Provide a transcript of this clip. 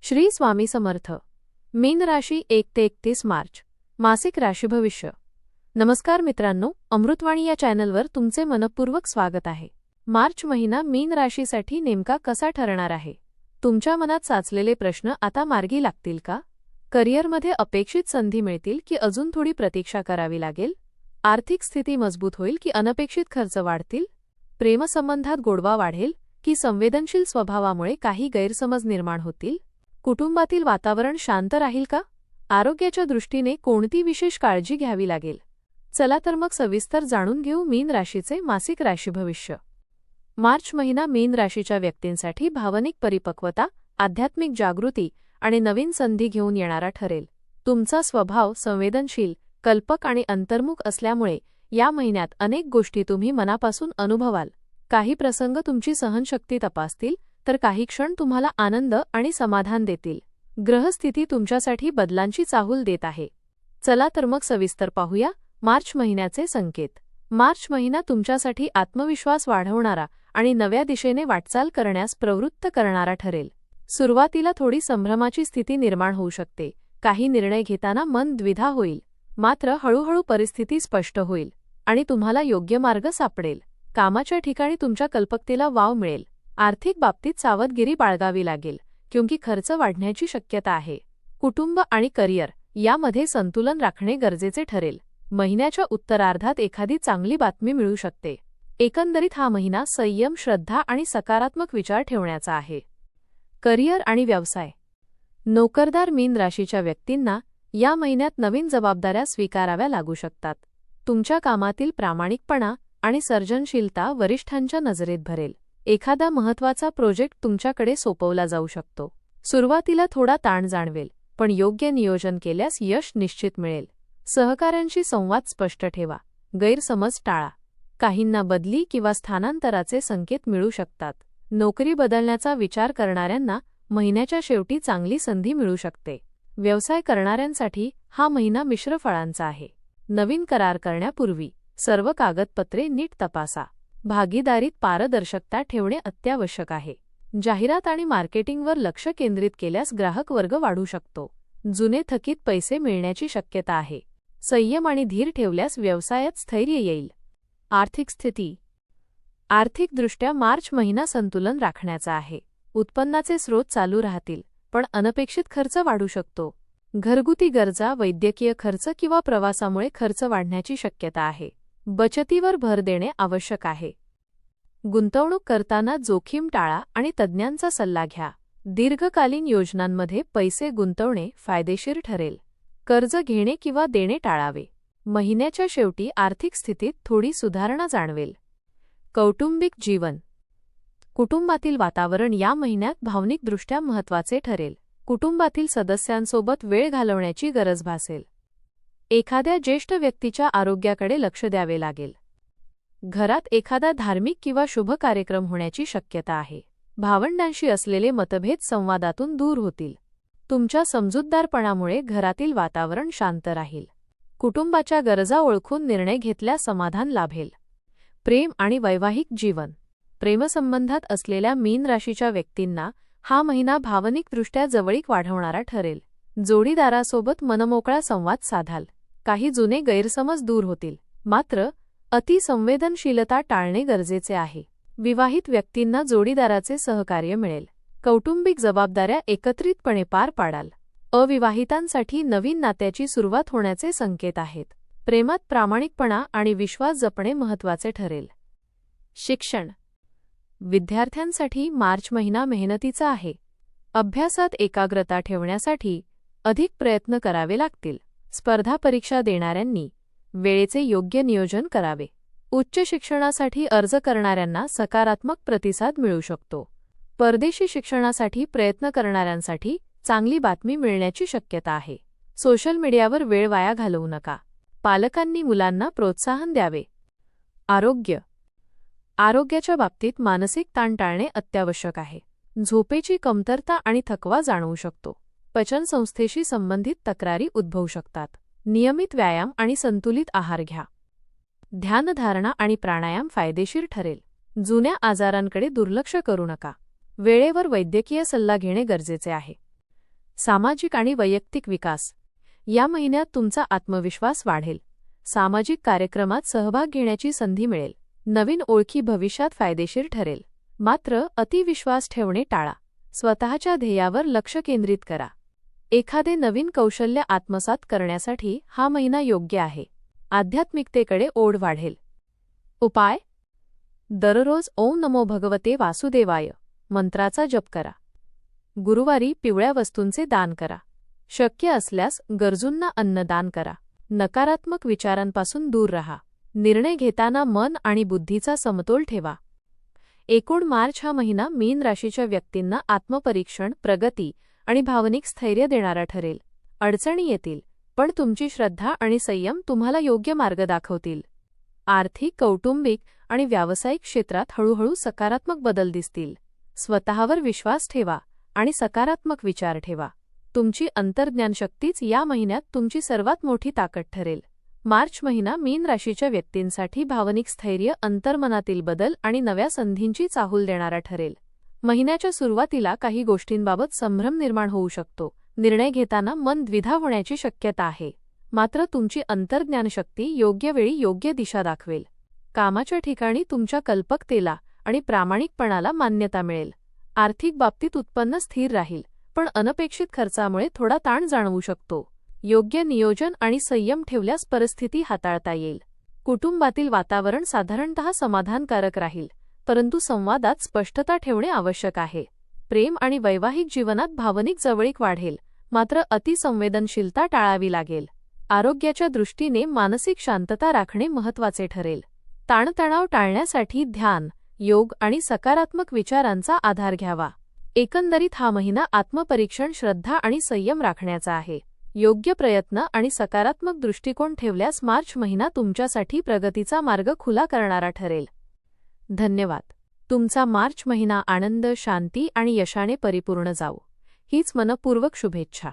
श्री स्वामी समर्थ. मीन राशी 1 ते 31 मार्च. मासिक राशी भविष्य. नमस्कार मित्रांनो, अमृतवाणी या चॅनलवर तुमचे मनपूर्वक स्वागत आहे. मार्च महिना मीन राशीसाठी नेमका कसा ठरणार आहे? तुमच्या मनात साचलेले प्रश्न आता मार्गी लागतील का? करिअरमध्ये अपेक्षित संधी मिळतील की अजून थोडी प्रतीक्षा करावी लागेल? आर्थिक स्थिती मजबूत होईल की अनपेक्षित खर्च वाढतील? प्रेमसंबंधात गोडवा वाढेल की संवेदनशील स्वभावामुळे काही गैरसमज निर्माण होतील? कुटुंबातील वातावरण शांत राहील का? आरोग्याच्या दृष्टीने कोणती विशेष काळजी घ्यावी लागेल? चला तर मग सविस्तर जाणून घेऊ मीन राशीचे मासिक राशी भविष्य. मार्च महिना मीन राशीच्या व्यक्तींसाठी भावनिक परिपक्वता, आध्यात्मिक जागृती आणि नवीन संधी घेऊन येणारा ठरेल. तुमचा स्वभाव संवेदनशील, कल्पक आणि अंतर्मुख असल्यामुळे या महिन्यात अनेक गोष्टी तुम्ही मनापासून अनुभवाल. काही प्रसंग तुमची सहनशक्ती तपासतील, तर काही क्षण तुम्हाला आनंद आणि समाधान देतील. ग्रहस्थिती तुमच्यासाठी बदलांची चाहूल देत आहे. चला तर मग सविस्तर पाहूया मार्च महिन्याचे संकेत. मार्च महिना तुमच्यासाठी आत्मविश्वास वाढवणारा आणि नव्या दिशेने वाटचाल करण्यास प्रवृत्त करणारा ठरेल. सुरुवातीला थोडी संभ्रमाची स्थिती निर्माण होऊ शकते. काही निर्णय घेताना मन द्विधा होईल, मात्र हळूहळू परिस्थिती स्पष्ट होईल आणि तुम्हाला योग्य मार्ग सापडेल. कामाच्या ठिकाणी तुमच्या कल्पकतेला वाव मिळेल. आर्थिक बाबतीत सावधगिरी बाळगावी लागेल, क्योंकि खर्च वाढण्याची शक्यता आहे. कुटुंब आणि करिअर यामध्ये संतुलन राखणे गरजेचे ठरेल. महिन्याच्या उत्तरार्धात एखादी चांगली बातमी मिळू शकते. एकंदरीत हा महिना संयम, श्रद्धा आणि सकारात्मक विचार ठेवण्याचा आहे. करिअर आणि व्यवसाय. नोकरदार मीन राशीच्या व्यक्तींना या महिन्यात नवीन जबाबदाऱ्या स्वीकाराव्या लागू शकतात. तुमच्या कामातील प्रामाणिकपणा आणि सर्जनशीलता वरिष्ठांच्या नजरेत भरेल. एखादा महत्त्वाचा प्रोजेक्ट तुमच्याकडे सोपवला जाऊ शकतो. सुरुवातीला थोडा ताण जाणवेल, पण योग्य नियोजन केल्यास यश निश्चित मिळेल. सहकाऱ्यांशी संवाद स्पष्ट ठेवा. गैरसमज टाळा. काहींना बदली किंवा स्थानांतराचे संकेत मिळू शकतात. नोकरी बदलण्याचा विचार करणाऱ्यांना महिन्याच्या शेवटी चांगली संधी मिळू शकते. व्यवसाय करणाऱ्यांसाठी हा महिना मिश्र फळांचा आहे. नवीन करार करण्यापूर्वी सर्व कागदपत्रे नीट तपासा. भागीदारीत पारदर्शकता ठेवणे अत्यावश्यक आहे. जाहिरात आणि मार्केटिंगवर लक्ष केंद्रित केल्यास ग्राहक वर्ग वाढू शकतो. जुने थकीत पैसे मिळण्याची शक्यता आहे. संयम आणि धीर ठेवल्यास व्यवसायात स्थैर्य येईल. आर्थिक स्थिती. आर्थिकदृष्ट्या मार्च महिना संतुलन राखण्याचा आहे. उत्पन्नाचे स्रोत चालू राहतील, पण अनपेक्षित खर्च वाढू शकतो. घरगुती गरजा, वैद्यकीय खर्च किंवा प्रवासामुळे खर्च वाढण्याची शक्यता आहे. बचतीवर भर देणे आवश्यक आहे. गुंतवणूक करताना जोखीम टाळा आणि तज्ज्ञांचा सल्ला घ्या. दीर्घकालीन योजनांमध्ये पैसे गुंतवणे फायदेशीर ठरेल. कर्ज घेणे किंवा देणे टाळावे. महिन्याच्या शेवटी आर्थिक स्थितीत थोडी सुधारणा जाणवेल. कौटुंबिक जीवन. कुटुंबातील वातावरण या महिन्यात भावनिकदृष्ट्या महत्त्वाचे ठरेल. कुटुंबातील सदस्यांसोबत वेळ घालवण्याची गरज भासेल. एखाद्या ज्येष्ठ व्यक्तीच्या आरोग्याकडे लक्ष द्यावे लागेल. घरात एखादा धार्मिक किंवा शुभ कार्यक्रम होण्याची शक्यता आहे. भावंडांशी असलेले मतभेद संवादातून दूर होतील. तुमच्या समजूतदारपणामुळे घरातील वातावरण शांत राहील. कुटुंबाच्या गरजा ओळखून निर्णय घेतल्यास समाधान लाभेल. प्रेम आणि वैवाहिक जीवन. प्रेमसंबंधात असलेल्या मीन राशीच्या व्यक्तींना हा महिना भावनिकदृष्ट्या जवळीक वाढवणारा ठरेल. जोडीदारासोबत मनमोकळा संवाद साधाल. काही जुने गैरसमज दूर होतील, मात्र अतिसंवेदनशीलता टाळणे गरजेचे आहे. विवाहित व्यक्तींना जोडीदाराचे सहकार्य मिळेल. कौटुंबिक जबाबदाऱ्या एकत्रितपणे पार पाडाल. अविवाहितांसाठी नवीन नात्याची सुरुवात होण्याचे संकेत आहेत. प्रेमात प्रामाणिकपणा आणि विश्वास जपणे महत्त्वाचे ठरेल. शिक्षण. विद्यार्थ्यांसाठी मार्च महिना मेहनतीचा आहे. अभ्यासात एकाग्रता ठेवण्यासाठी अधिक प्रयत्न करावे लागतील. स्पर्धा परीक्षा देणाऱ्यांनी वेळेचे योग्य नियोजन करावे. उच्च शिक्षणासाठी अर्ज करणाऱ्यांना सकारात्मक प्रतिसाद मिळू शकतो. परदेशी शिक्षणासाठी प्रयत्न करणाऱ्यांसाठी चांगली बातमी मिळण्याची शक्यता आहे. सोशल मीडियावर वेळ वाया घालवू नका. पालकांनी मुलांना प्रोत्साहन द्यावे. आरोग्य. आरोग्याच्या बाबतीत मानसिक ताण टाळणे अत्यावश्यक आहे. झोपेची कमतरता आणि थकवा जाणवू शकतो. पचनसंस्थेशी संबंधित तक्रारी उद्भवू शकतात. नियमित व्यायाम आणि संतुलित आहार घ्या. ध्यानधारणा आणि प्राणायाम फायदेशीर ठरेल. जुन्या आजारांकडे दुर्लक्ष करू नका. वेळेवर वैद्यकीय सल्ला घेणे गरजेचे आहे. सामाजिक आणि वैयक्तिक विकास. या महिन्यात तुमचा आत्मविश्वास वाढेल. सामाजिक कार्यक्रमात सहभाग घेण्याची संधी मिळेल. नवीन ओळखी भविष्यात फायदेशीर ठरेल. मात्र अतिविश्वास ठेवणे टाळा. स्वतःच्या ध्येयावर लक्ष केंद्रित करा. एखादे नवीन कौशल्य आत्मसात करण्यासाठी हा महिना योग्य आहे. आध्यात्मिकतेकडे ओढ वाढेल. उपाय: दररोज ओम नमो भगवते वासुदेवाय मंत्राचा जप करा. गुरुवारी पिवळ्या वस्तूंचे दान करा. शक्य असल्यास गरजूंना अन्नदान करा. नकारात्मक विचारांपासून दूर राहा. निर्णय घेताना मन आणि बुद्धीचा समतोल ठेवा. एकूण मार्च हा महिना मीन राशीच्या व्यक्तींना आत्मपरीक्षण, प्रगती आणि भावनिक स्थैर्य देणारा ठरेल. अडचणी येतील, पण तुमची श्रद्धा आणि संयम तुम्हाला योग्य मार्ग दाखवतील. आर्थिक, कौटुंबिक आणि व्यावसायिक क्षेत्रात हळूहळू सकारात्मक बदल दिसतील. स्वतःवर विश्वास ठेवा आणि सकारात्मक विचार ठेवा. तुमची अंतर्ज्ञानशक्तीच या महिन्यात तुमची सर्वात मोठी ताकद ठरेल. मार्च महिना मीन राशीच्या व्यक्तींसाठी भावनिक स्थैर्य, अंतर्मनातील बदल आणि नव्या संधींची चाहूल देणारा ठरेल. महिन्याच्या सुरुवातीला काही गोष्टींबाबत संभ्रम निर्माण होऊ शकतो. निर्णय घेताना मन द्विधा होण्याची शक्यता आहे. मात्र तुमची अंतर्ज्ञानशक्ती योग्य वेळी योग्य दिशा दाखवेल. कामाच्या ठिकाणी तुमच्या कल्पकतेला आणि प्रामाणिकपणाला मान्यता मिळेल. आर्थिक बाबतीत उत्पन्न स्थिर राहील, पण अनपेक्षित खर्चामुळे थोडा ताण जाणवू शकतो. योग्य नियोजन आणि संयम ठेवल्यास परिस्थिती हाताळता येईल. कुटुंबातील वातावरण साधारणतः समाधानकारक राहील, परंतु संवादात स्पष्टता ठेवणे आवश्यक आहे. प्रेम आणि वैवाहिक जीवनात भावनिक जवळीक वाढेल, मात्र अतिसंवेदनशीलता टाळावी लागेल. आरोग्याच्या दृष्टीने मानसिक शांतता राखणे महत्त्वाचे ठरेल. ताणतणाव टाळण्यासाठी ध्यान, योग आणि सकारात्मक विचारांचा आधार घ्यावा. एकंदरीत हा महिना आत्मपरीक्षण, श्रद्धा आणि संयम राखण्याचा आहे. योग्य प्रयत्न आणि सकारात्मक दृष्टिकोन ठेवल्यास मार्च महिना तुमच्यासाठी प्रगतीचा मार्ग खुला करणारा ठरेल. धन्यवाद. तुमचा मार्च महिना आनंद, शांती आणि यशाने परिपूर्ण जावो. हीच मनपूर्वक शुभेच्छा.